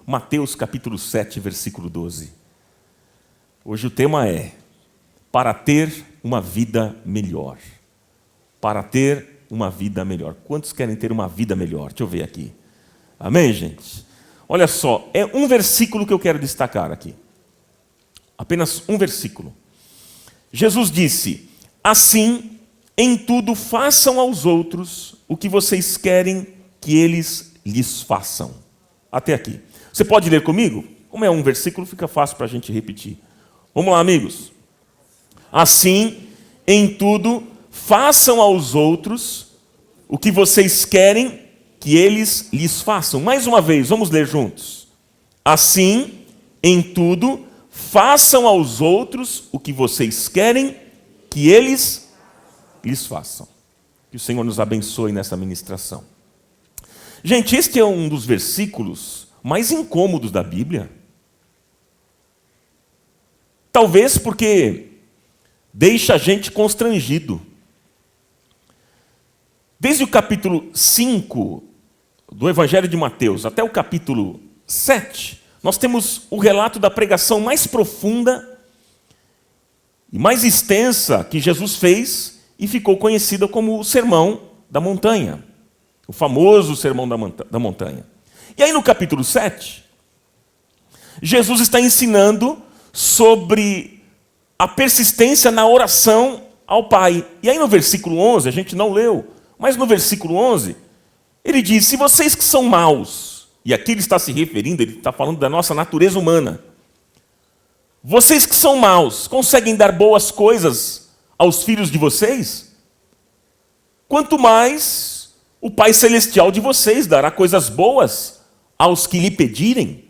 Mateus capítulo 7, versículo 12. Hoje o tema é para ter uma vida melhor. Para ter uma vida melhor. Quantos querem ter uma vida melhor? Deixa eu ver aqui. Amém, gente? Olha só, é um versículo que eu quero destacar aqui. Apenas um versículo. Jesus disse: assim, em tudo façam aos outros o que vocês querem que eles lhes façam. Até aqui. Você pode ler comigo? Como é um versículo, fica fácil para a gente repetir. Vamos lá, amigos. Assim, em tudo, façam aos outros o que vocês querem que eles lhes façam. Mais uma vez, vamos ler juntos. Assim, em tudo, façam aos outros o que vocês querem que eles lhes façam. Que o Senhor nos abençoe nessa ministração. Gente, este é um dos versículos mais incômodos da Bíblia. Talvez porque deixa a gente constrangido. Desde o capítulo 5 do Evangelho de Mateus até o capítulo 7, nós temos o relato da pregação mais profunda e mais extensa que Jesus fez e ficou conhecida como o Sermão da Montanha, o famoso Sermão da Montanha. E aí no capítulo 7, Jesus está ensinando sobre a persistência na oração ao Pai. E aí no versículo 11, a gente não leu, mas no versículo 11, ele diz: se vocês que são maus, e aqui ele está se referindo, ele está falando da nossa natureza humana, vocês que são maus, conseguem dar boas coisas aos filhos de vocês? Quanto mais o Pai Celestial de vocês dará coisas boas aos que lhe pedirem.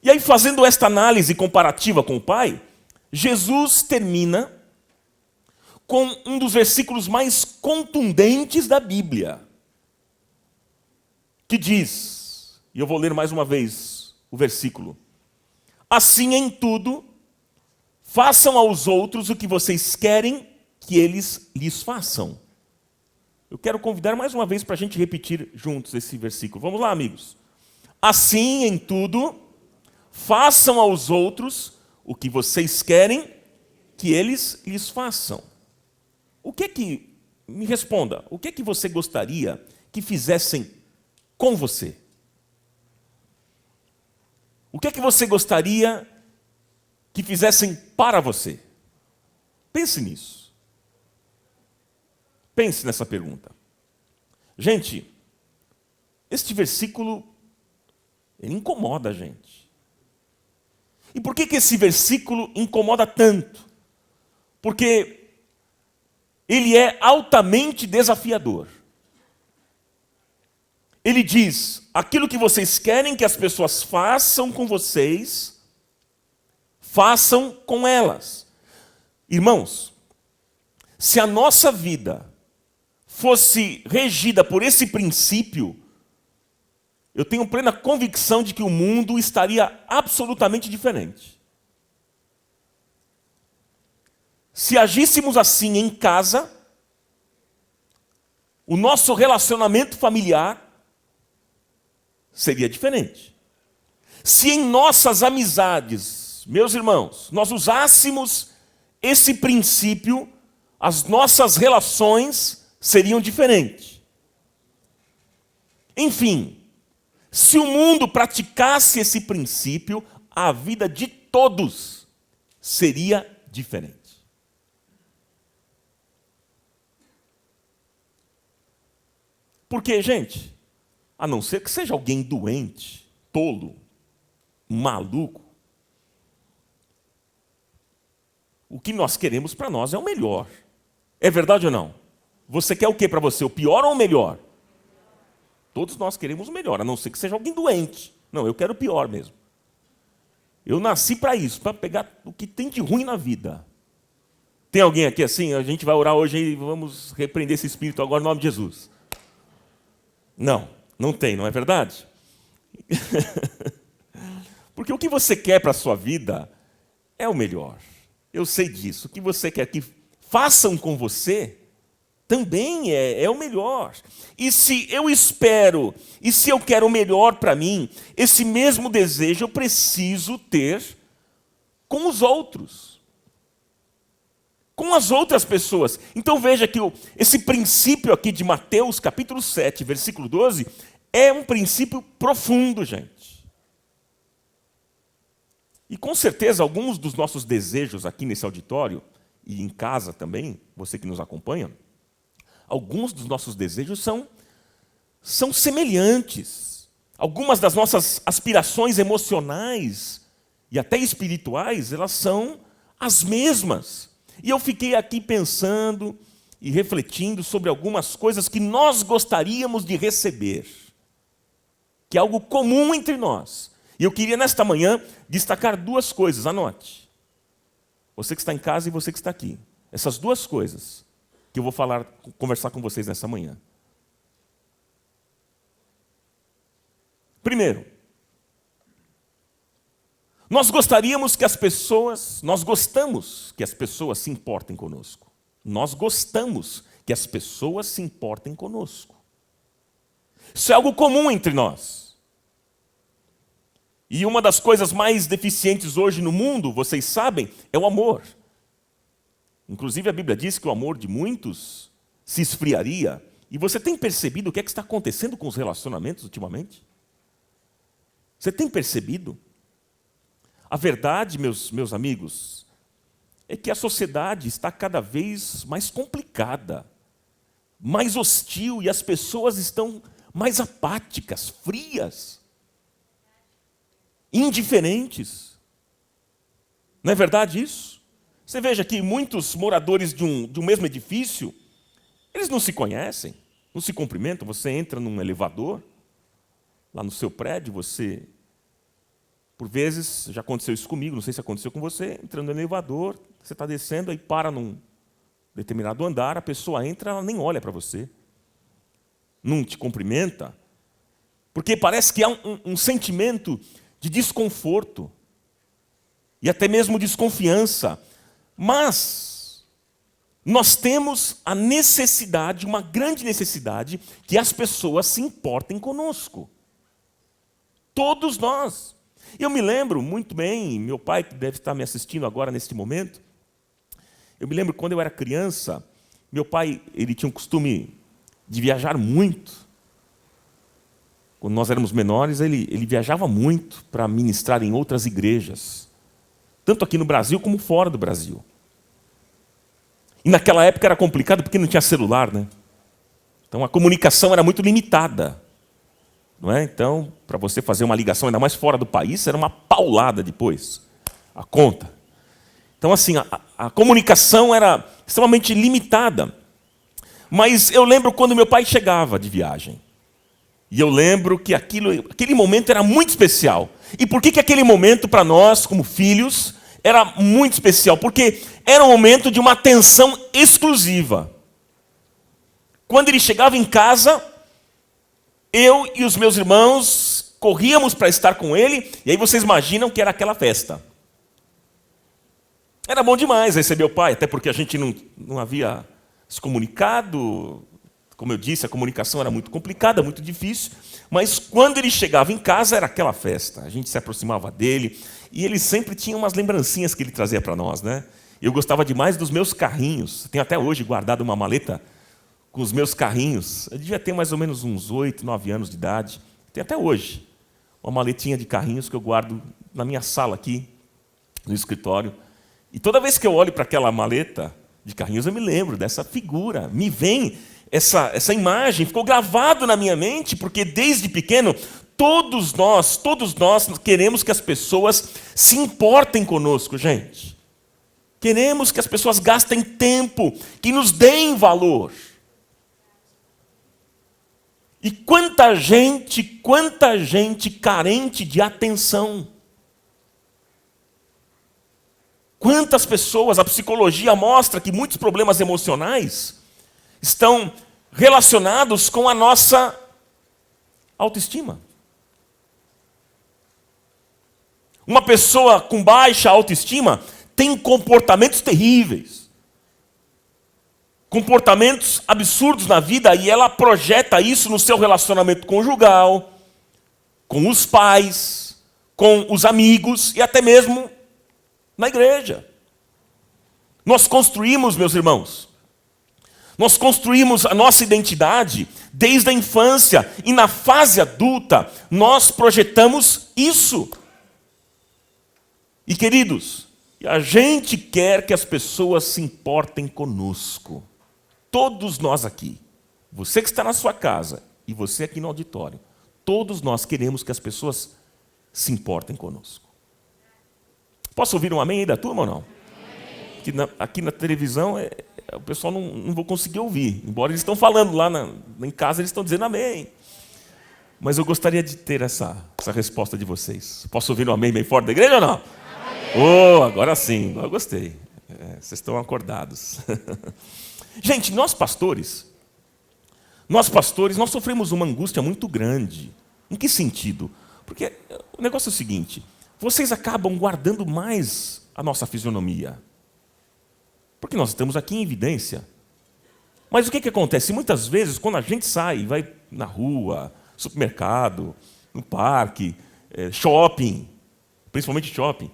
E aí, fazendo esta análise comparativa com o Pai, Jesus termina com um dos versículos mais contundentes da Bíblia, que diz, e eu vou ler mais uma vez o versículo: assim em tudo, façam aos outros o que vocês querem que eles lhes façam. Eu quero convidar mais uma vez para a gente repetir juntos esse versículo. Vamos lá, amigos. Assim em tudo, façam aos outros o que vocês querem que eles lhes façam. Me responda, o que você gostaria que fizessem com você? O que você gostaria que fizessem para você? Pense nisso. Pense nessa pergunta. Gente, este versículo, ele incomoda a gente. E por que esse versículo incomoda tanto? Porque ele é altamente desafiador. Ele diz: aquilo que vocês querem que as pessoas façam com vocês, façam com elas. Irmãos, se a nossa vida fosse regida por esse princípio, eu tenho plena convicção de que o mundo estaria absolutamente diferente. Se agíssemos assim em casa, o nosso relacionamento familiar seria diferente. Se em nossas amizades, meus irmãos, nós usássemos esse princípio, as nossas relações seriam diferentes. Enfim, se o mundo praticasse esse princípio, a vida de todos seria diferente. Porque, gente, a não ser que seja alguém doente, tolo, maluco, o que nós queremos para nós é o melhor. É verdade ou não? Você quer o que para você? O pior ou o melhor? Todos nós queremos o melhor, a não ser que seja alguém doente. Não, eu quero o pior mesmo. Eu nasci para isso, para pegar o que tem de ruim na vida. Tem alguém aqui assim? A gente vai orar hoje e vamos repreender esse espírito agora em nome de Jesus. Não, não tem, não é verdade? Porque o que você quer para a sua vida é o melhor. Eu sei disso. O que você quer que façam com você também é o melhor. E se eu espero, e se eu quero o melhor para mim, esse mesmo desejo eu preciso ter com os outros, com as outras pessoas. Então veja que esse princípio aqui de Mateus capítulo 7, versículo 12, é um princípio profundo, gente. E com certeza alguns dos nossos desejos aqui nesse auditório, e em casa também, você que nos acompanha, alguns dos nossos desejos são semelhantes. Algumas das nossas aspirações emocionais e até espirituais, elas são as mesmas. E eu fiquei aqui pensando e refletindo sobre algumas coisas que nós gostaríamos de receber, que é algo comum entre nós. E eu queria, nesta manhã, destacar duas coisas, anote. Você que está em casa e você que está aqui. Essas duas coisas que eu vou conversar com vocês nessa manhã. Primeiro, nós gostamos que as pessoas se importem conosco. Nós gostamos que as pessoas se importem conosco. Isso é algo comum entre nós. E uma das coisas mais deficientes hoje no mundo, vocês sabem, é o amor. Inclusive a Bíblia diz que o amor de muitos se esfriaria. E você tem percebido o que está acontecendo com os relacionamentos ultimamente? Você tem percebido? A verdade, meus amigos, é que a sociedade está cada vez mais complicada, mais hostil, e as pessoas estão mais apáticas, frias, indiferentes. Não é verdade isso? Você veja que muitos moradores de um mesmo edifício, eles não se conhecem, não se cumprimentam. Você entra num elevador, lá no seu prédio, você... Por vezes, já aconteceu isso comigo, não sei se aconteceu com você, entrando no elevador, você está descendo, aí para num determinado andar, a pessoa entra, ela nem olha para você, não te cumprimenta, porque parece que há um sentimento de desconforto e até mesmo desconfiança. Mas nós temos a necessidade, uma grande necessidade, que as pessoas se importem conosco. Todos nós. Eu me lembro muito bem, meu pai que deve estar me assistindo agora neste momento, eu me lembro quando eu era criança, meu pai ele tinha um costume de viajar muito. Quando nós éramos menores, ele viajava muito para ministrar em outras igrejas, tanto aqui no Brasil como fora do Brasil. E naquela época era complicado porque não tinha celular, né? Então a comunicação era muito limitada. Não é? Então, para você fazer uma ligação, ainda mais fora do país, era uma paulada depois, a conta. Então, assim, a comunicação era extremamente limitada. Mas eu lembro quando meu pai chegava de viagem. E eu lembro que aquele momento era muito especial. E por que aquele momento, para nós, como filhos, era muito especial? Porque era um momento de uma atenção exclusiva. Quando ele chegava em casa, eu e os meus irmãos corríamos para estar com ele, e aí vocês imaginam que era aquela festa. Era bom demais receber o pai, até porque a gente não havia se comunicado. Como eu disse, a comunicação era muito complicada, muito difícil, mas quando ele chegava em casa era aquela festa. A gente se aproximava dele, e ele sempre tinha umas lembrancinhas que ele trazia para nós, né? Eu gostava demais dos meus carrinhos. Tenho até hoje guardado uma maleta com os meus carrinhos. Eu devia ter mais ou menos uns 8, 9 anos de idade. Tem até hoje uma maletinha de carrinhos que eu guardo na minha sala aqui, no escritório. E toda vez que eu olho para aquela maleta de carrinhos, eu me lembro dessa figura. Me vem essa imagem, ficou gravado na minha mente, porque desde pequeno, todos nós queremos que as pessoas se importem conosco, gente. Queremos que as pessoas gastem tempo, que nos deem valor. E quanta gente carente de atenção. Quantas pessoas, a psicologia mostra que muitos problemas emocionais estão relacionados com a nossa autoestima. Uma pessoa com baixa autoestima tem comportamentos terríveis. comportamentos absurdos na vida e ela projeta isso no seu relacionamento conjugal, com os pais, com os amigos e até mesmo na igreja. Nós construímos, meus irmãos, nós construímos a nossa identidade desde a infância e na fase adulta nós projetamos isso. E queridos, a gente quer que as pessoas se importem conosco. Todos nós aqui, você que está na sua casa e você aqui no auditório, todos nós queremos que as pessoas se importem conosco. Posso ouvir um amém aí da turma ou não? Aqui na televisão o pessoal não vou conseguir ouvir, embora eles estão falando lá em casa, eles estão dizendo amém. Mas eu gostaria de ter essa resposta de vocês. Posso ouvir um amém bem forte da igreja ou não? Oh, agora sim, agora eu gostei. Vocês estão acordados. Gente, nós pastores, nós sofremos uma angústia muito grande. Em que sentido? Porque o negócio é o seguinte, vocês acabam guardando mais a nossa fisionomia. Porque nós estamos aqui em evidência. Mas o que acontece? Muitas vezes, quando a gente sai, vai na rua, supermercado, no parque, shopping, principalmente shopping,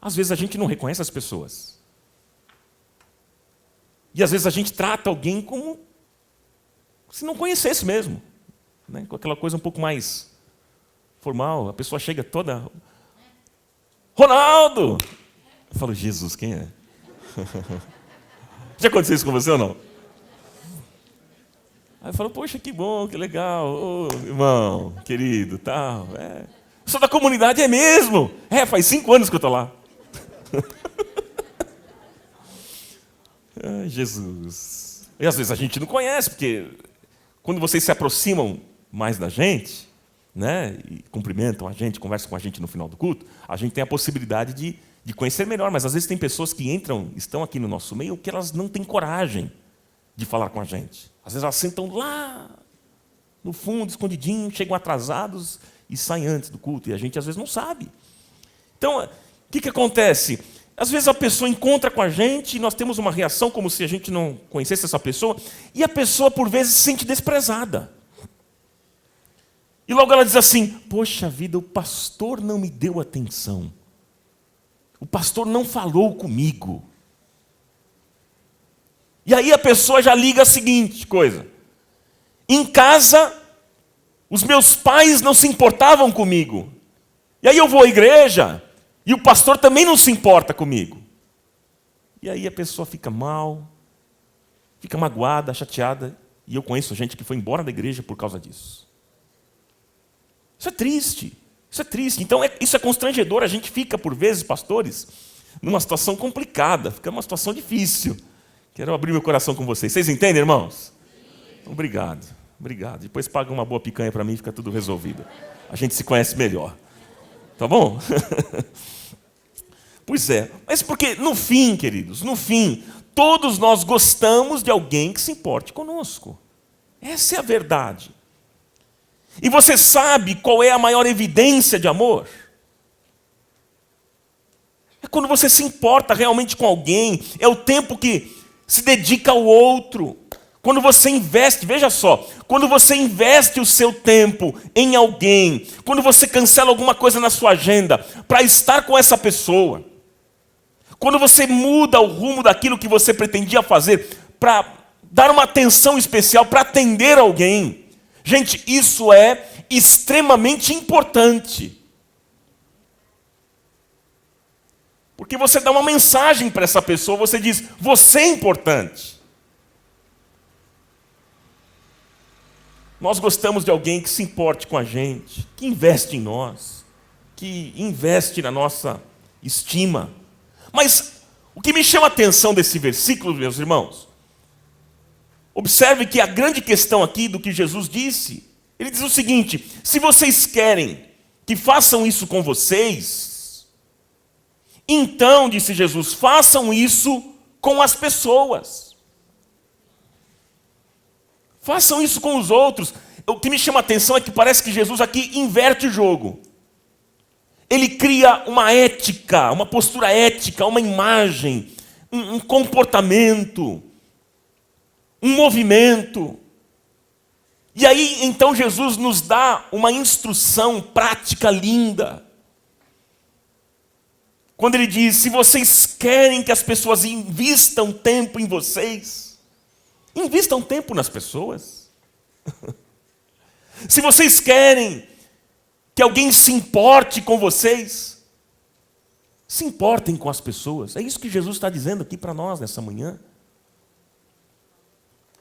às vezes a gente não reconhece as pessoas. E às vezes a gente trata alguém como se não conhecesse mesmo, né? Com aquela coisa um pouco mais formal. A pessoa chega toda... Ronaldo! Eu falo, Jesus, quem é? Já aconteceu isso com você ou não? Aí eu falo, poxa, que bom, que legal. Ô, irmão, querido, tal. Sou da comunidade, é mesmo? Faz 5 anos que eu estou lá. Ai, Jesus. E às vezes a gente não conhece, porque quando vocês se aproximam mais da gente, né, e cumprimentam a gente, conversam com a gente no final do culto, a gente tem a possibilidade de conhecer melhor, mas às vezes tem pessoas que estão aqui no nosso meio, que elas não têm coragem de falar com a gente. Às vezes elas sentam lá no fundo, escondidinho, chegam atrasados e saem antes do culto, e a gente às vezes não sabe. Então, o que acontece? Às vezes a pessoa encontra com a gente e nós temos uma reação como se a gente não conhecesse essa pessoa, e a pessoa por vezes se sente desprezada. E logo ela diz assim, poxa vida, o pastor não me deu atenção. O pastor não falou comigo. E aí a pessoa já liga a seguinte coisa. Em casa, os meus pais não se importavam comigo. E aí eu vou à igreja e o pastor também não se importa comigo. E aí a pessoa fica mal, fica magoada, chateada. E eu conheço gente que foi embora da igreja por causa disso. Isso é triste. Isso é triste. Então, isso é constrangedor. A gente fica, por vezes, pastores, numa situação complicada. Fica numa situação difícil. Quero abrir meu coração com vocês. Vocês entendem, irmãos? Então, obrigado. Obrigado. Depois paga uma boa picanha para mim e fica tudo resolvido. A gente se conhece melhor. Tá bom? Pois é. Mas porque, no fim, queridos, no fim, todos nós gostamos de alguém que se importe conosco. Essa é a verdade. E você sabe qual é a maior evidência de amor? É quando você se importa realmente com alguém, é o tempo que se dedica ao outro. Quando você investe, veja só, quando você investe o seu tempo em alguém, quando você cancela alguma coisa na sua agenda para estar com essa pessoa, quando você muda o rumo daquilo que você pretendia fazer para dar uma atenção especial, para atender alguém, gente, isso é extremamente importante. Porque você dá uma mensagem para essa pessoa, você diz, você é importante. Nós gostamos de alguém que se importe com a gente, que investe em nós, que investe na nossa estima. Mas o que me chama a atenção desse versículo, meus irmãos, observe que a grande questão aqui do que Jesus disse, ele diz o seguinte, se vocês querem que façam isso com vocês, então, disse Jesus, façam isso com as pessoas. Façam isso com os outros. O que me chama a atenção é que parece que Jesus aqui inverte o jogo. Ele cria uma ética, uma postura ética, uma imagem, um comportamento um movimento. E aí, então, Jesus nos dá uma instrução prática linda. Quando ele diz, se vocês querem que as pessoas invistam tempo em vocês, invistam tempo nas pessoas. Se vocês querem que alguém se importe com vocês, se importem com as pessoas. É isso que Jesus está dizendo aqui para nós nessa manhã.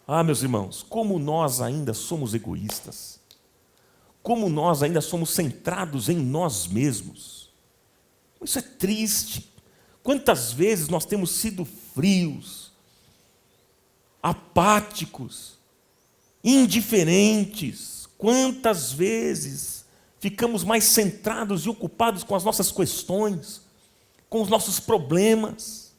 Ah, meus irmãos, como nós ainda somos egoístas. Como nós ainda somos centrados em nós mesmos. Isso é triste. Quantas vezes nós temos sido frios, apáticos, indiferentes. Quantas vezes ficamos mais centrados e ocupados com as nossas questões, com os nossos problemas,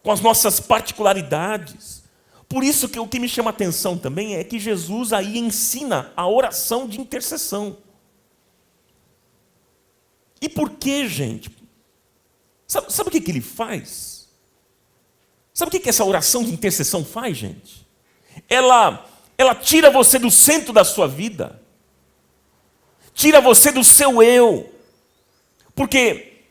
com as nossas particularidades. Por isso que o que me chama a atenção também é que Jesus aí ensina a oração de intercessão. E por que, gente? Sabe o que ele faz? Sabe o que essa oração de intercessão faz, gente? Ela tira você do centro da sua vida. Tira você do seu eu. Porque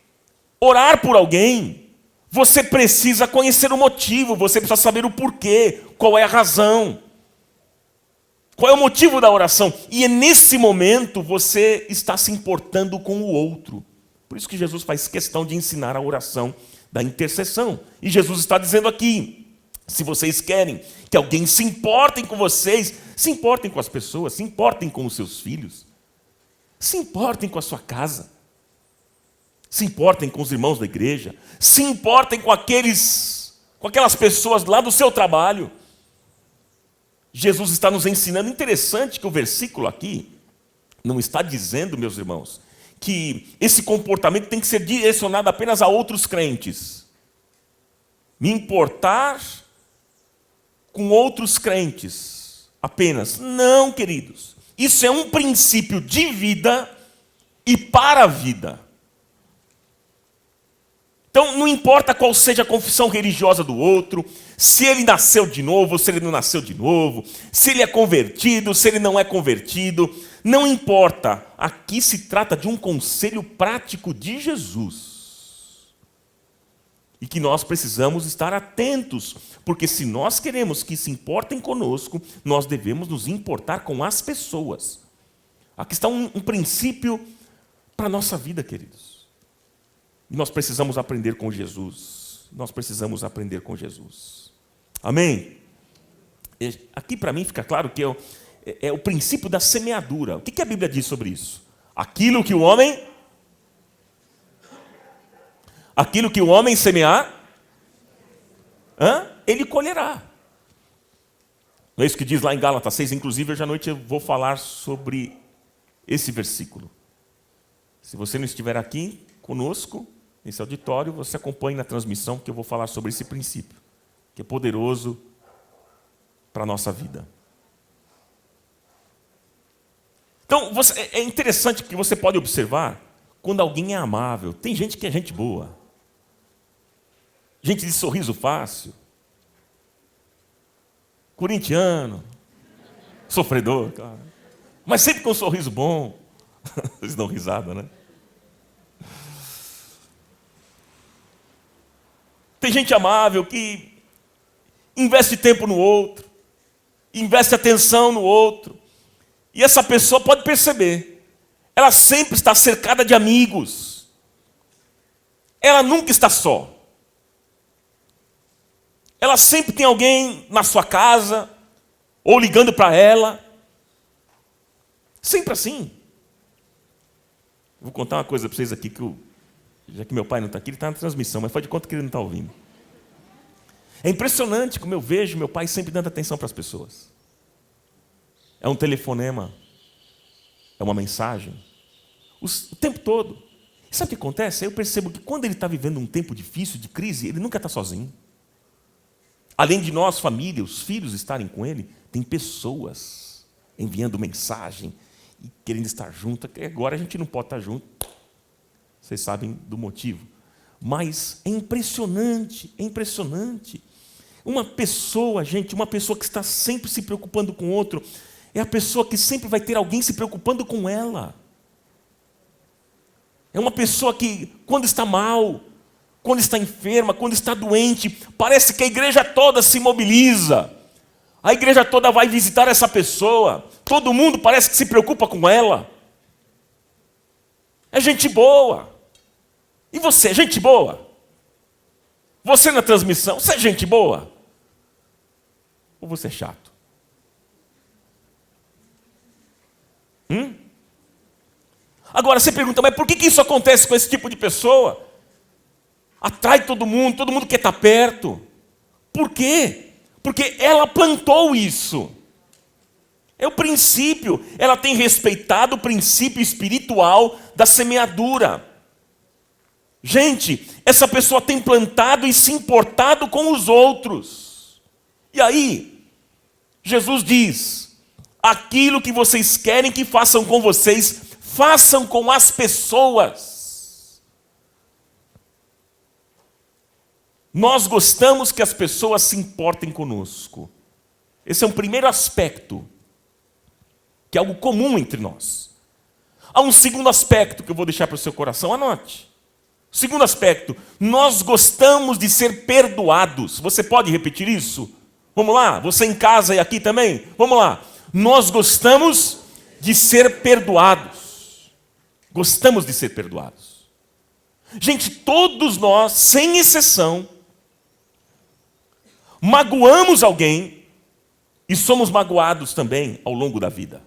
orar por alguém, você precisa conhecer o motivo, você precisa saber o porquê, qual é a razão. Qual é o motivo da oração? E é nesse momento você está se importando com o outro. Por isso que Jesus faz questão de ensinar a oração da intercessão. E Jesus está dizendo aqui, se vocês querem que alguém se importem com vocês, se importem com as pessoas, se importem com os seus filhos, se importem com a sua casa, se importem com os irmãos da igreja, se importem com aquelas pessoas lá do seu trabalho. Jesus está nos ensinando. Interessante que o versículo aqui não está dizendo, meus irmãos, que esse comportamento tem que ser direcionado apenas a outros crentes. Me importar com outros crentes apenas. Não, queridos. Isso é um princípio de vida e para a vida. Então, não importa qual seja a confissão religiosa do outro, se ele nasceu de novo, se ele não nasceu de novo, se ele é convertido, se ele não é convertido, não importa. Aqui se trata de um conselho prático de Jesus. E que nós precisamos estar atentos, porque se nós queremos que se importem conosco, nós devemos nos importar com as pessoas. Aqui está um princípio para a nossa vida, queridos. Nós precisamos aprender com Jesus. Nós precisamos aprender com Jesus. Amém? Aqui para mim fica claro que é o princípio da semeadura. O que a Bíblia diz sobre isso? Aquilo que o homem semear, ele colherá. Não é isso que diz lá em Gálatas 6? Inclusive, hoje à noite eu vou falar sobre esse versículo. Se você não estiver aqui conosco, nesse auditório, você acompanhe na transmissão, que eu vou falar sobre esse princípio, que é poderoso para a nossa vida. Então, é interessante que você pode observar quando alguém é amável. Tem gente que é gente boa. Gente de sorriso fácil. Corintiano. Sofredor, cara. Mas sempre com um sorriso bom. Eles dão risada, né? Tem gente amável que investe tempo no outro, investe atenção no outro. E essa pessoa pode perceber, ela sempre está cercada de amigos. Ela nunca está só. Ela sempre tem alguém na sua casa, ou ligando para ela. Sempre assim. Vou contar uma coisa para vocês aqui que já que meu pai não está aqui, ele está na transmissão, mas faz de conta que ele não está ouvindo. É impressionante como eu vejo meu pai sempre dando atenção para as pessoas. É um telefonema, é uma mensagem, o tempo todo. E sabe o que acontece? Eu percebo que quando ele está vivendo um tempo difícil, de crise, ele nunca está sozinho. Além de nós, família, os filhos estarem com ele, tem pessoas enviando mensagem e querendo estar junto. Agora a gente não pode estar junto. Vocês sabem do motivo. Mas é impressionante, Uma pessoa, gente, uma pessoa que está sempre se preocupando com o outro, é a pessoa que sempre vai ter alguém se preocupando com ela. É uma pessoa que, quando está mal, quando está enferma, quando está doente, parece que a igreja toda se mobiliza. A igreja toda vai visitar essa pessoa. Todo mundo parece que se preocupa com ela. É gente boa. E você é gente boa? Você na transmissão, você é gente boa? Ou você é chato? Agora você pergunta, mas por que isso acontece com esse tipo de pessoa? Atrai todo mundo quer estar perto. Por quê? Porque ela plantou isso. É o princípio. Ela tem respeitado o princípio espiritual da semeadura. Gente, essa pessoa tem plantado e se importado com os outros. E aí, Jesus diz: aquilo que vocês querem que façam com vocês, façam com as pessoas. Nós gostamos que as pessoas se importem conosco. Esse é um primeiro aspecto, que é algo comum entre nós. Há um segundo aspecto que eu vou deixar para o seu coração, anote. Segundo aspecto, nós gostamos de ser perdoados. Você pode repetir isso? Vamos lá, você em casa e aqui também? Vamos lá. Nós gostamos de ser perdoados. Gostamos de ser perdoados. Gente, todos nós, sem exceção, magoamos alguém e somos magoados também ao longo da vida.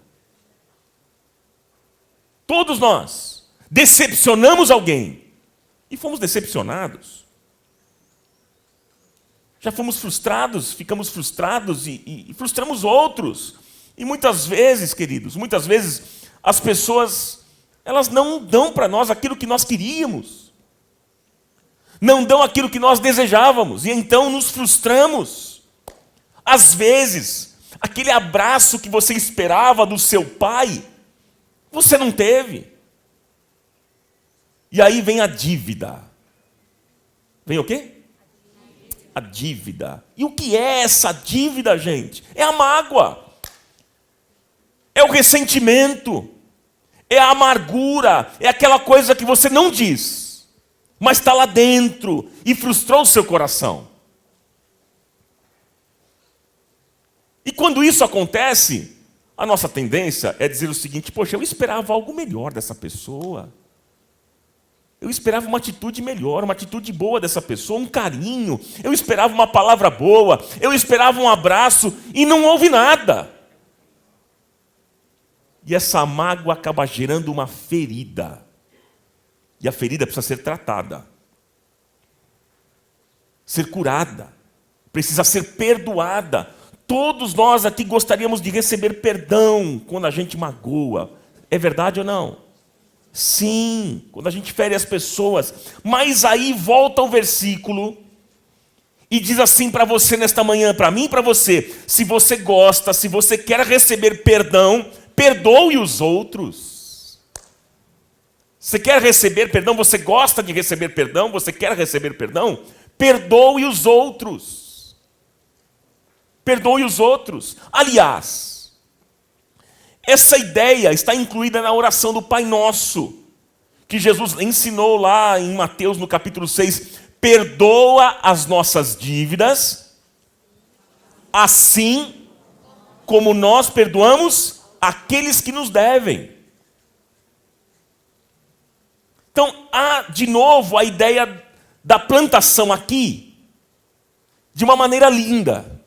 Todos nós decepcionamos alguém e fomos decepcionados. Já fomos frustrados, ficamos frustrados e frustramos outros. E muitas vezes, queridos, muitas vezes as pessoas, elas não dão para nós aquilo que nós queríamos. Não dão aquilo que nós desejávamos. E então nos frustramos. Às vezes, aquele abraço que você esperava do seu pai, você não teve. E aí vem a dívida. Vem o quê? A dívida. E o que é essa dívida, gente? É a mágoa. É o ressentimento. É a amargura. É aquela coisa que você não diz, mas está lá dentro e frustrou o seu coração. E quando isso acontece, a nossa tendência é dizer o seguinte: poxa, eu esperava algo melhor dessa pessoa. Eu esperava uma atitude melhor, uma atitude boa dessa pessoa, um carinho. Eu esperava uma palavra boa, eu esperava um abraço e não houve nada. E essa mágoa acaba gerando uma ferida. E a ferida precisa ser tratada, ser curada, precisa ser perdoada. Todos nós aqui gostaríamos de receber perdão quando a gente magoa. É verdade ou não? Sim, quando a gente fere as pessoas. Mas aí volta o versículo e diz assim para você nesta manhã, para mim e para você: se você gosta, se você quer receber perdão, perdoe os outros. Você quer receber perdão? Você gosta de receber perdão? Você quer receber perdão? Perdoe os outros. Perdoe os outros. Aliás, essa ideia está incluída na oração do Pai Nosso, que Jesus ensinou lá em Mateus, no capítulo 6. Perdoa as nossas dívidas, assim como nós perdoamos aqueles que nos devem. Então, há de novo a ideia da plantação aqui, de uma maneira linda.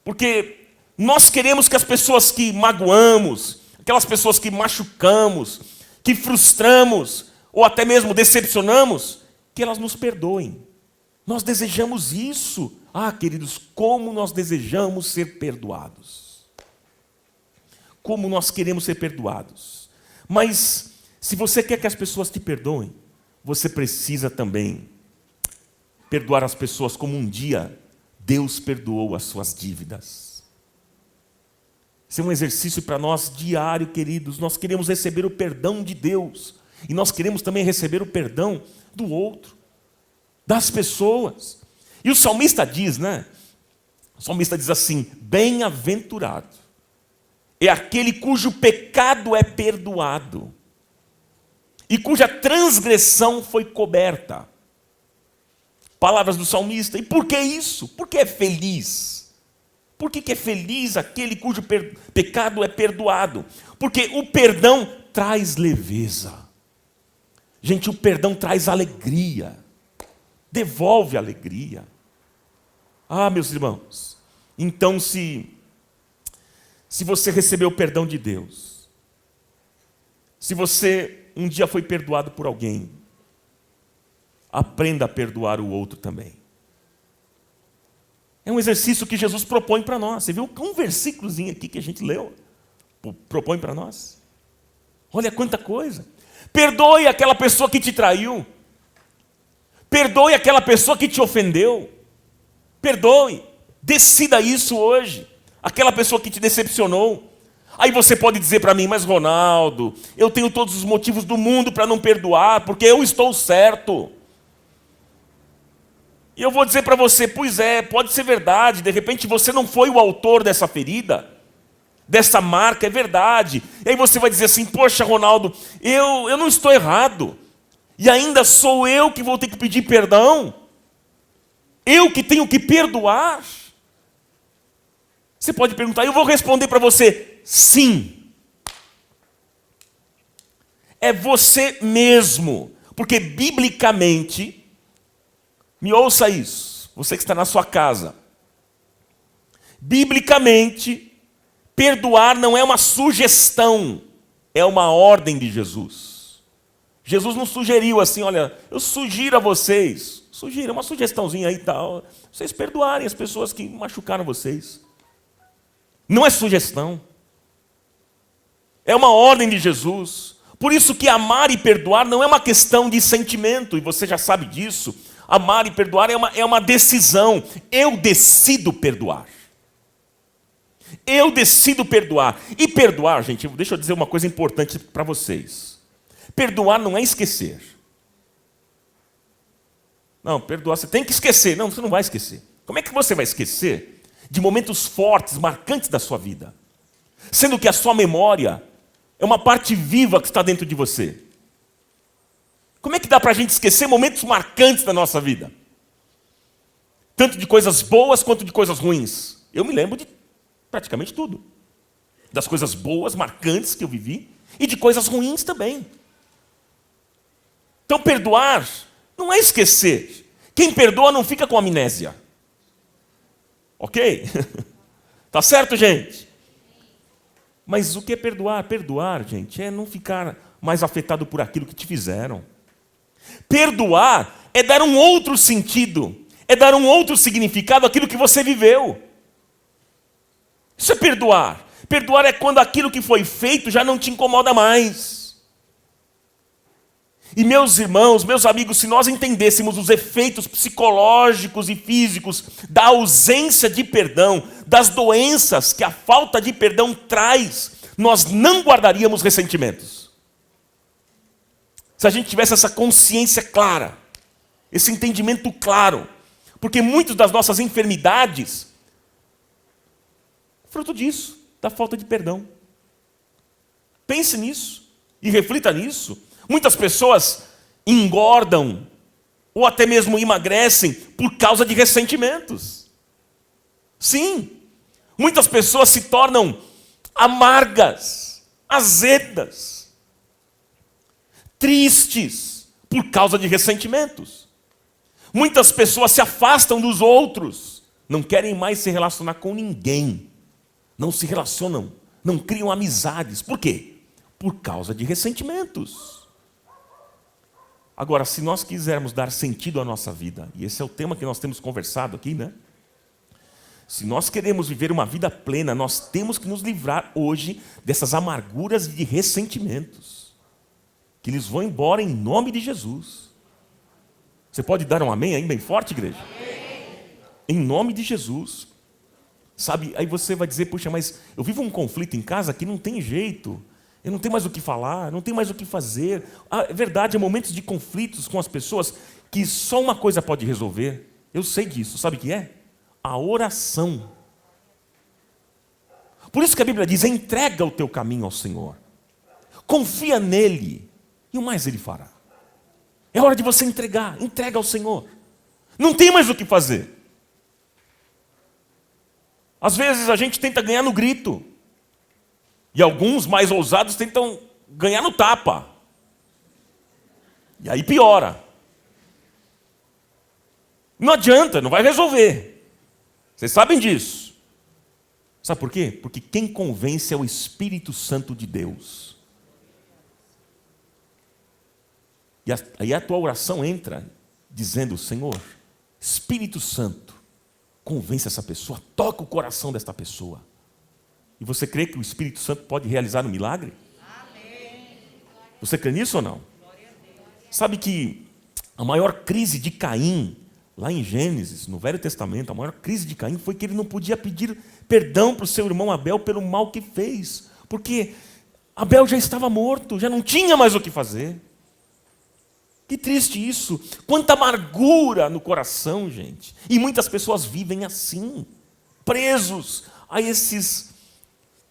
Porque nós queremos que as pessoas que magoamos, aquelas pessoas que machucamos, que frustramos, ou até mesmo decepcionamos, que elas nos perdoem. Nós desejamos isso. Ah, queridos, como nós desejamos ser perdoados. Como nós queremos ser perdoados. Mas, se você quer que as pessoas te perdoem, você precisa também perdoar as pessoas como um dia Deus perdoou as suas dívidas. Esse é um exercício para nós diário, queridos. Nós queremos receber o perdão de Deus. E nós queremos também receber o perdão do outro. das pessoas. E o salmista diz, né? O salmista diz assim: bem-aventurado é aquele cujo pecado é perdoado e cuja transgressão foi coberta. Palavras do salmista. E por que isso? Por que é feliz? Por que é feliz aquele cujo pecado é perdoado? Porque o perdão traz leveza. Gente, o perdão traz alegria. Devolve alegria. Ah, meus irmãos, então se você recebeu o perdão de Deus, se você um dia foi perdoado por alguém, aprenda a perdoar o outro também. É um exercício que Jesus propõe para nós. Você viu um versículozinho aqui que a gente leu? Propõe para nós. Olha quanta coisa. Perdoe aquela pessoa que te traiu. Perdoe aquela pessoa que te ofendeu. Perdoe. Decida isso hoje. Aquela pessoa que te decepcionou. Aí você pode dizer para mim: mas Ronaldo, eu tenho todos os motivos do mundo para não perdoar, porque eu estou certo. E eu vou dizer para você: pois é, pode ser verdade, de repente você não foi o autor dessa ferida, dessa marca, é verdade. E aí você vai dizer assim: poxa, Ronaldo, eu não estou errado, e ainda sou eu que vou ter que pedir perdão, eu que tenho que perdoar. Você pode perguntar, eu vou responder para você: sim. É você mesmo, porque biblicamente, me ouça isso, você que está na sua casa. Biblicamente, perdoar não é uma sugestão, é uma ordem de Jesus. Jesus não sugeriu assim: olha, eu sugiro a vocês, sugiro uma sugestãozinha aí e tal, vocês perdoarem as pessoas que machucaram vocês. Não é sugestão, é uma ordem de Jesus. Por isso que amar e perdoar não é uma questão de sentimento, e você já sabe disso. Amar e perdoar é uma decisão. Eu decido perdoar. Eu decido perdoar. E perdoar, gente, deixa eu dizer uma coisa importante para vocês. Perdoar não é esquecer. Não, perdoar você tem que esquecer. Não, você não vai esquecer. Como é que você vai esquecer de momentos fortes, marcantes da sua vida? Sendo que a sua memória é uma parte viva que está dentro de você. Como é que dá para a gente esquecer momentos marcantes da nossa vida? Tanto de coisas boas quanto de coisas ruins. Eu me lembro de praticamente tudo. Das coisas boas, marcantes que eu vivi, e de coisas ruins também. Então perdoar não é esquecer. Quem perdoa não fica com amnésia. Ok? Tá certo, gente? Mas o que é perdoar? Perdoar, gente, é não ficar mais afetado por aquilo que te fizeram. Perdoar é dar um outro sentido, é dar um outro significado àquilo que você viveu. Isso é perdoar. Perdoar é quando aquilo que foi feito já não te incomoda mais. E meus irmãos, meus amigos, se nós entendêssemos os efeitos psicológicos e físicos da ausência de perdão, das doenças que a falta de perdão traz, nós não guardaríamos ressentimentos. Se a gente tivesse essa consciência clara, esse entendimento claro, porque muitas das nossas enfermidades, fruto disso, da falta de perdão. Pense nisso e reflita nisso. Muitas pessoas engordam ou até mesmo emagrecem por causa de ressentimentos. Sim, muitas pessoas se tornam amargas, azedas, tristes por causa de ressentimentos. Muitas pessoas se afastam dos outros, não querem mais se relacionar com ninguém, não se relacionam, não criam amizades. Por quê? Por causa de ressentimentos. Agora, se nós quisermos dar sentido à nossa vida, e esse é o tema que nós temos conversado aqui, né? Se nós queremos viver uma vida plena, nós temos que nos livrar hoje dessas amarguras e de ressentimentos, que eles vão embora em nome de Jesus. Você pode dar um amém aí bem forte, igreja? Amém. Em nome de Jesus. Sabe, aí você vai dizer: puxa, mas eu vivo um conflito em casa que não tem jeito. Eu não tenho mais o que falar, não tenho mais o que fazer. É verdade, há momentos de conflitos com as pessoas que só uma coisa pode resolver? Eu sei disso, sabe o que é? A oração. Por isso que a Bíblia diz, entrega o teu caminho ao Senhor. Confia nele, e o mais ele fará. É hora de você entrega ao Senhor. Não tem mais o que fazer. Às vezes a gente tenta ganhar no grito. E alguns mais ousados tentam ganhar no tapa. E aí piora. Não adianta, não vai resolver. Vocês sabem disso. Sabe por quê? Porque quem convence é o Espírito Santo de Deus. E aí a tua oração entra dizendo, Senhor, Espírito Santo, convence essa pessoa, toca o coração desta pessoa. E você crê que o Espírito Santo pode realizar um milagre? Amém. Você crê nisso ou não? Sabe que a maior crise de Caim, lá em Gênesis, no Velho Testamento, a maior crise de Caim foi que ele não podia pedir perdão para o seu irmão Abel pelo mal que fez. Porque Abel já estava morto, já não tinha mais o que fazer. Que triste isso. Quanta amargura no coração, gente. E muitas pessoas vivem assim, presos a esses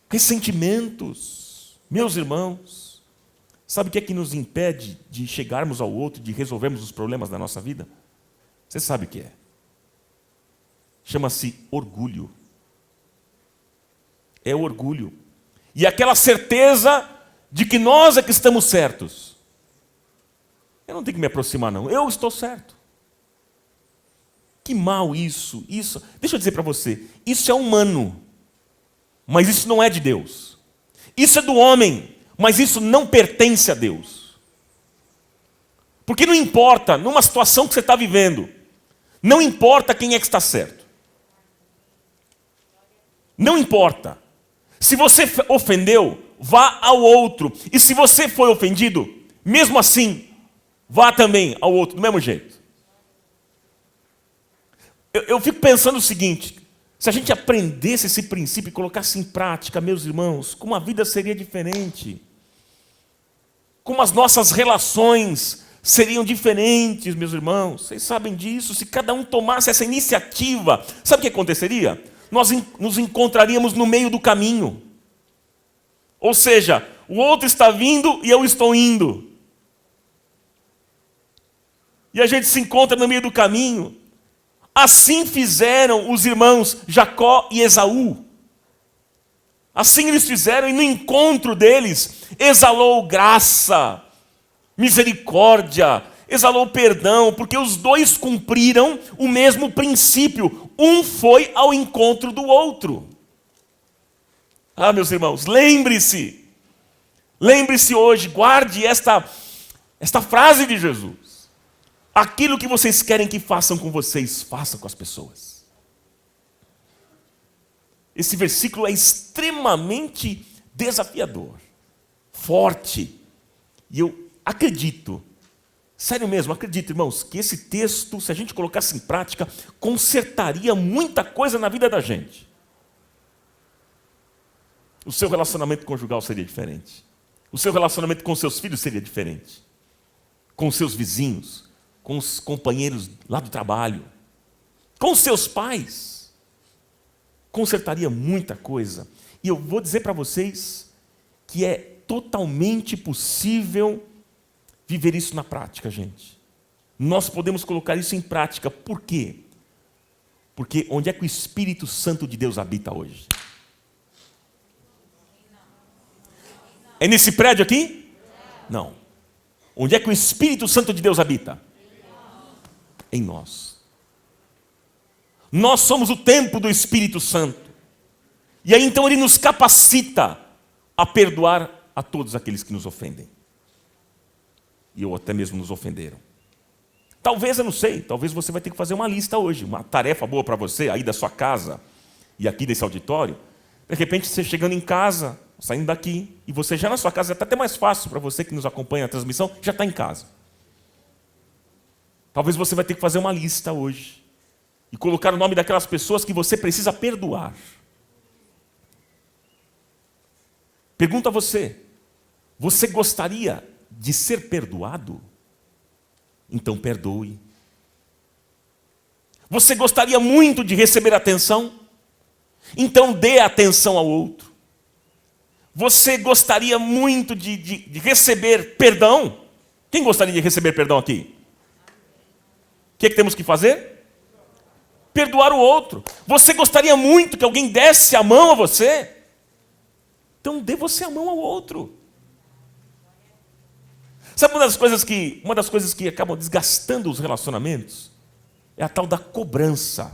ressentimentos. Meus irmãos, sabe o que é que nos impede de chegarmos ao outro, de resolvermos os problemas da nossa vida? Você sabe o que é? Chama-se orgulho. É o orgulho. E aquela certeza de que nós é que estamos certos. Eu não tenho que me aproximar, não. Eu estou certo. Que mal isso. Deixa eu dizer para você. Isso é humano. Mas isso não é de Deus. Isso é do homem. Mas isso não pertence a Deus. Porque não importa, numa situação que você está vivendo, não importa quem é que está certo. Não importa. Se você ofendeu, vá ao outro. E se você foi ofendido, mesmo assim, vá também ao outro, do mesmo jeito. Eu fico pensando o seguinte, se a gente aprendesse esse princípio e colocasse em prática, meus irmãos, como a vida seria diferente. Como as nossas relações seriam diferentes, meus irmãos. Vocês sabem disso, se cada um tomasse essa iniciativa, sabe o que aconteceria? Nós nos encontraríamos no meio do caminho. Ou seja, o outro está vindo e eu estou indo. E a gente se encontra no meio do caminho. Assim fizeram os irmãos Jacó e Esaú. Assim eles fizeram e no encontro deles exalou graça, misericórdia, exalou perdão, porque os dois cumpriram o mesmo princípio. Um foi ao encontro do outro. Ah, meus irmãos, lembre-se hoje, guarde esta frase de Jesus. Aquilo que vocês querem que façam com vocês, façam com as pessoas. Esse versículo é extremamente desafiador, forte. E eu acredito, sério mesmo, acredito, irmãos, que esse texto, se a gente colocasse em prática, consertaria muita coisa na vida da gente. O seu relacionamento conjugal seria diferente. O seu relacionamento com seus filhos seria diferente. Com seus vizinhos, com os companheiros lá do trabalho, com seus pais. Consertaria muita coisa. E eu vou dizer para vocês que é totalmente possível viver isso na prática, gente. Nós podemos colocar isso em prática. Por quê? Porque onde é que o Espírito Santo de Deus habita hoje? É nesse prédio aqui? Não. Onde é que o Espírito Santo de Deus habita? Em nós. Nós somos o templo do Espírito Santo. E aí então ele nos capacita a perdoar a todos aqueles que nos ofendem. E ou até mesmo nos ofenderam. Talvez, eu não sei, talvez você vai ter que fazer uma lista hoje, uma tarefa boa para você, aí da sua casa e aqui desse auditório. De repente você chegando em casa, saindo daqui, e você já na sua casa, está até mais fácil para você que nos acompanha na transmissão, já está em casa. Talvez você vai ter que fazer uma lista hoje e colocar o nome daquelas pessoas que você precisa perdoar. Pergunta a você, você gostaria de ser perdoado? Então perdoe Você gostaria muito de receber atenção? Então dê atenção ao outro. Você gostaria muito de receber perdão? Quem gostaria de receber perdão aqui? O que temos que fazer? Perdoar o outro. Você gostaria muito que alguém desse a mão a você? Então dê você a mão ao outro. Sabe uma das coisas que acabam desgastando os relacionamentos? É a tal da cobrança.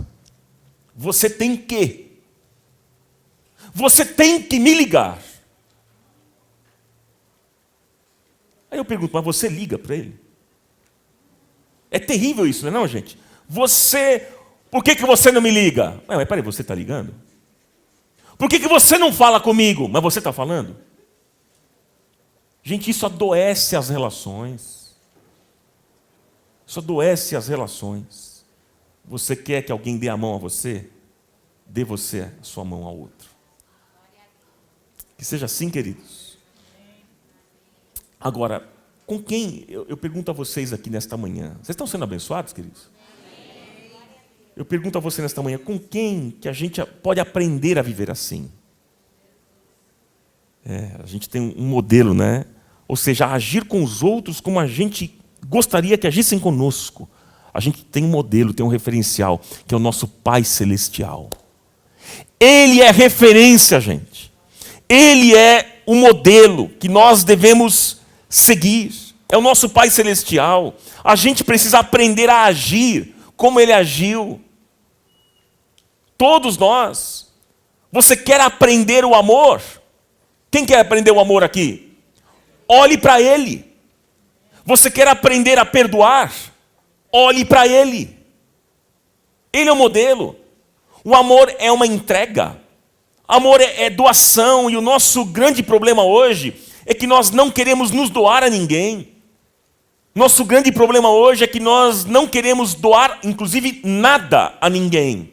Você tem que me ligar. Aí eu pergunto, mas você liga para ele? É terrível isso, não é, gente? Por que você não me liga? Mas peraí, você está ligando? Por que você não fala comigo? Mas você está falando? Gente, isso adoece as relações. Isso adoece as relações. Você quer que alguém dê a mão a você? Dê você a sua mão ao outro. Que seja assim, queridos. Agora, com quem, eu pergunto a vocês aqui nesta manhã, vocês estão sendo abençoados, queridos? Eu pergunto a você nesta manhã, com quem que a gente pode aprender a viver assim? A gente tem um modelo, né? Ou seja, agir com os outros como a gente gostaria que agissem conosco. A gente tem um modelo, tem um referencial, que é o nosso Pai Celestial. Ele é referência, gente. Ele é o modelo que nós devemos seguir. É o nosso Pai Celestial. A gente precisa aprender a agir como Ele agiu. Todos nós. Você quer aprender o amor? Quem quer aprender o amor aqui? Olhe para Ele. Você quer aprender a perdoar? Olhe para Ele. Ele é o modelo. O amor é uma entrega. Amor é doação. E o nosso grande problema hoje é que nós não queremos nos doar a ninguém. Nosso grande problema hoje é que nós não queremos doar, inclusive, nada a ninguém.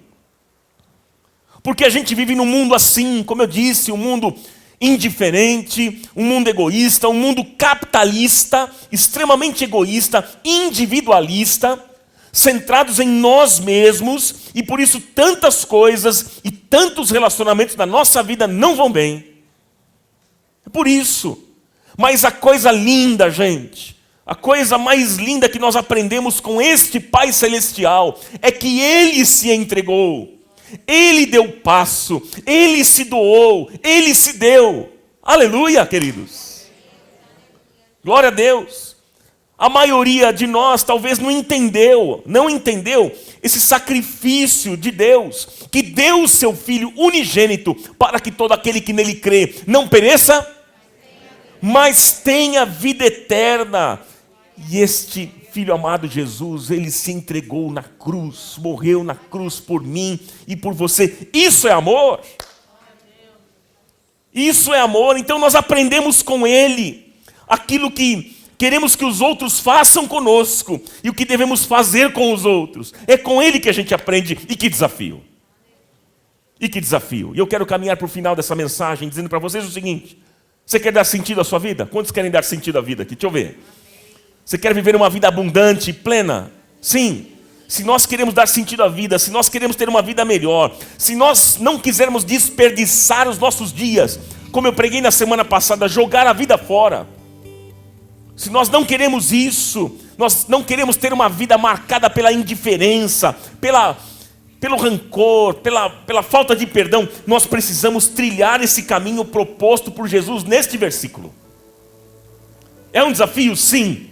Porque a gente vive num mundo assim, como eu disse, um mundo indiferente, um mundo egoísta, um mundo capitalista, extremamente egoísta, individualista, centrados em nós mesmos, e por isso tantas coisas e tantos relacionamentos da nossa vida não vão bem. É por isso. Mas a coisa linda, gente, a coisa mais linda que nós aprendemos com este Pai Celestial é que Ele se entregou. Ele deu passo, Ele se doou, Ele se deu. Aleluia, queridos. Glória a Deus. A maioria de nós talvez não entendeu esse sacrifício de Deus, que deu o seu Filho unigênito para que todo aquele que nele crê não pereça, mas tenha vida eterna. E este Filho amado Jesus, Ele se entregou na cruz, morreu na cruz por mim e por você. Isso é amor. Isso é amor. Então nós aprendemos com Ele aquilo que queremos que os outros façam conosco e o que devemos fazer com os outros. É com Ele que a gente aprende. E que desafio. E que desafio. E eu quero caminhar para o final dessa mensagem dizendo para vocês o seguinte: você quer dar sentido à sua vida? Quantos querem dar sentido à vida aqui? Deixa eu ver. Você quer viver uma vida abundante, plena? Sim. Se nós queremos dar sentido à vida, se nós queremos ter uma vida melhor, se nós não quisermos desperdiçar os nossos dias, como eu preguei na semana passada, jogar a vida fora. Se nós não queremos isso, nós não queremos ter uma vida marcada pela indiferença, pelo rancor, pela falta de perdão, nós precisamos trilhar esse caminho proposto por Jesus neste versículo. É um desafio? Sim.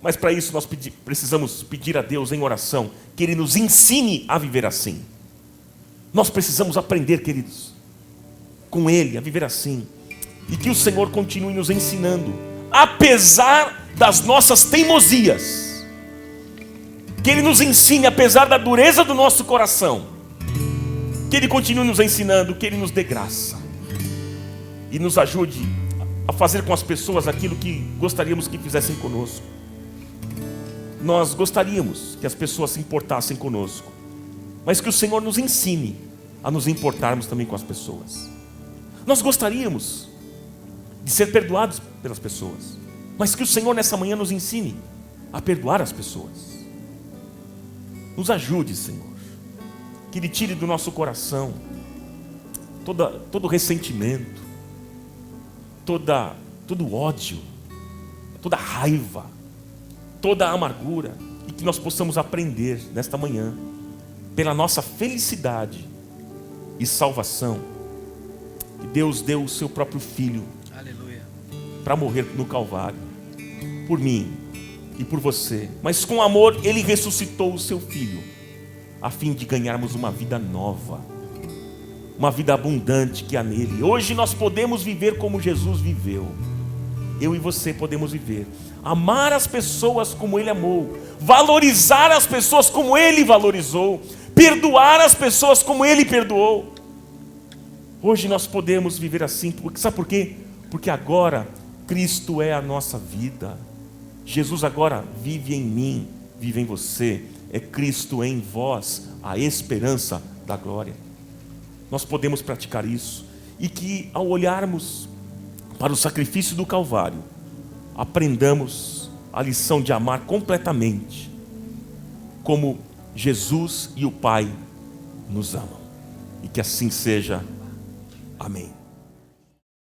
Mas para isso nós precisamos pedir a Deus em oração que Ele nos ensine a viver assim. Nós precisamos aprender, queridos, com Ele a viver assim. E que o Senhor continue nos ensinando, apesar das nossas teimosias. Que Ele nos ensine, apesar da dureza do nosso coração. Que Ele continue nos ensinando, que Ele nos dê graça. E nos ajude a fazer com as pessoas aquilo que gostaríamos que fizessem conosco. Nós gostaríamos que as pessoas se importassem conosco, mas que o Senhor nos ensine a nos importarmos também com as pessoas. Nós gostaríamos de ser perdoados pelas pessoas, mas que o Senhor nessa manhã nos ensine a perdoar as pessoas. Nos ajude, Senhor. Que Ele tire do nosso coração todo ressentimento, todo ódio, toda raiva, toda amargura, e que nós possamos aprender nesta manhã, pela nossa felicidade e salvação, que Deus deu o seu próprio Filho para morrer no Calvário, por mim e por você, mas com amor Ele ressuscitou o seu Filho, a fim de ganharmos uma vida nova, uma vida abundante que há nele. Hoje nós podemos viver como Jesus viveu. Eu e você podemos viver, amar as pessoas como Ele amou, valorizar as pessoas como Ele valorizou, perdoar as pessoas como Ele perdoou. Hoje nós podemos viver assim, sabe por quê? Porque agora Cristo é a nossa vida. Jesus agora vive em mim, vive em você. É Cristo em vós, a esperança da glória. Nós podemos praticar isso, e que ao olharmos para o sacrifício do Calvário, aprendamos a lição de amar completamente, como Jesus e o Pai nos amam. E que assim seja. Amém.